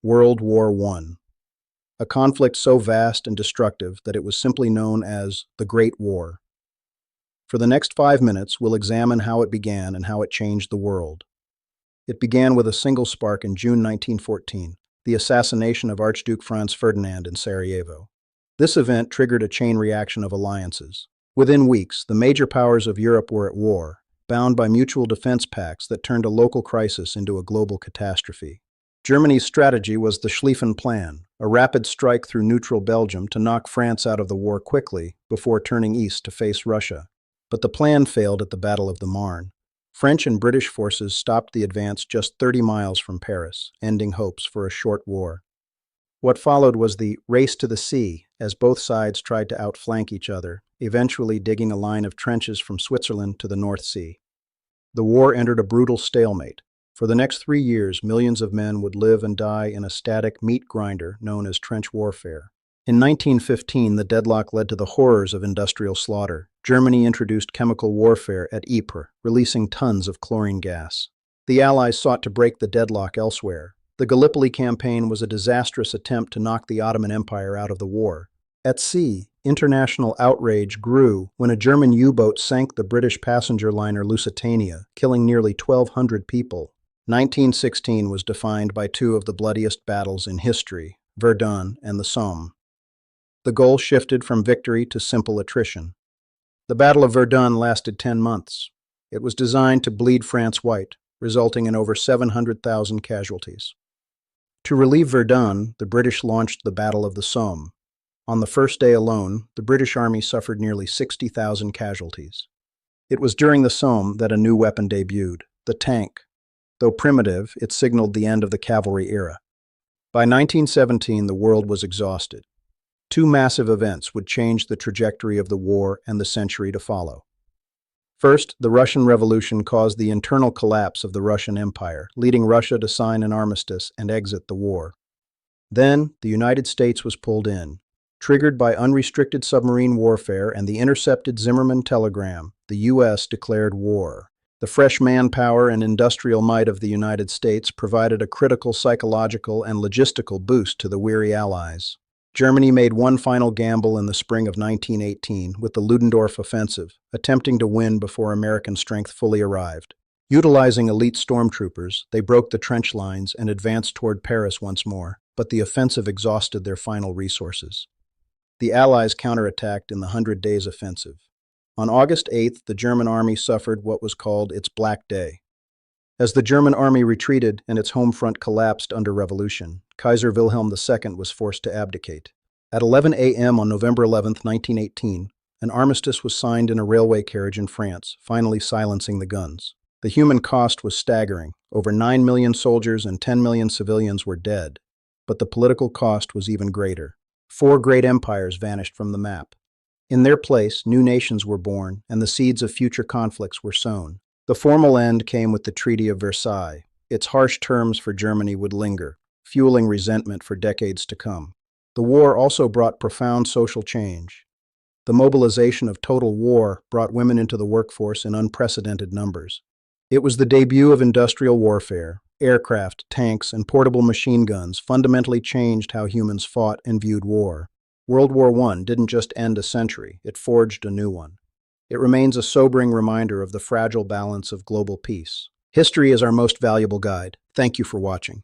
World War I, a conflict so vast and destructive that it was simply known as the Great War. For the next 5 minutes, we'll examine how it began and how it changed the world. It began with a single spark in June 1914, the assassination of Archduke Franz Ferdinand in Sarajevo. This event triggered a chain reaction of alliances. Within weeks, the major powers of Europe were at war, bound by mutual defense pacts that turned a local crisis into a global catastrophe. Germany's strategy was the Schlieffen Plan, a rapid strike through neutral Belgium to knock France out of the war quickly before turning east to face Russia. But the plan failed at the Battle of the Marne. French and British forces stopped the advance just 30 miles from Paris, ending hopes for a short war. What followed was the race to the sea, as both sides tried to outflank each other, eventually digging a line of trenches from Switzerland to the North Sea. The war entered a brutal stalemate. For the next 3 years, millions of men would live and die in a static meat grinder known as trench warfare. In 1915, the deadlock led to the horrors of industrial slaughter. Germany introduced chemical warfare at Ypres, releasing tons of chlorine gas. The Allies sought to break the deadlock elsewhere. The Gallipoli campaign was a disastrous attempt to knock the Ottoman Empire out of the war. At sea, international outrage grew when a German U-boat sank the British passenger liner Lusitania, killing nearly 1,200 people. 1916 was defined by two of the bloodiest battles in history, Verdun and the Somme. The goal shifted from victory to simple attrition. The Battle of Verdun lasted 10 months. It was designed to bleed France white, resulting in over 700,000 casualties. To relieve Verdun, the British launched the Battle of the Somme. On the first day alone, the British Army suffered nearly 60,000 casualties. It was during the Somme that a new weapon debuted, the tank. Though primitive, it signaled the end of the cavalry era. By 1917, the world was exhausted. Two massive events would change the trajectory of the war and the century to follow. First, the Russian Revolution caused the internal collapse of the Russian Empire, leading Russia to sign an armistice and exit the war. Then, the United States was pulled in. Triggered by unrestricted submarine warfare and the intercepted Zimmermann telegram, the U.S. declared war. The fresh manpower and industrial might of the United States provided a critical psychological and logistical boost to the weary Allies. Germany made one final gamble in the spring of 1918 with the Ludendorff Offensive, attempting to win before American strength fully arrived. Utilizing elite stormtroopers, they broke the trench lines and advanced toward Paris once more, but the offensive exhausted their final resources. The Allies counterattacked in the 100 Days Offensive. On August 8th, the German army suffered what was called its Black Day. As the German army retreated and its home front collapsed under revolution, Kaiser Wilhelm II was forced to abdicate. At 11 a.m. on November 11, 1918, an armistice was signed in a railway carriage in France, finally silencing the guns. The human cost was staggering. Over 9 million soldiers and 10 million civilians were dead. But the political cost was even greater. 4 great empires vanished from the map. In their place, new nations were born, and the seeds of future conflicts were sown. The formal end came with the Treaty of Versailles. Its harsh terms for Germany would linger, fueling resentment for decades to come. The war also brought profound social change. The mobilization of total war brought women into the workforce in unprecedented numbers. It was the debut of industrial warfare. Aircraft, tanks, and portable machine guns fundamentally changed how humans fought and viewed war. World War I didn't just end a century, it forged a new one. It remains a sobering reminder of the fragile balance of global peace. History is our most valuable guide. Thank you for watching.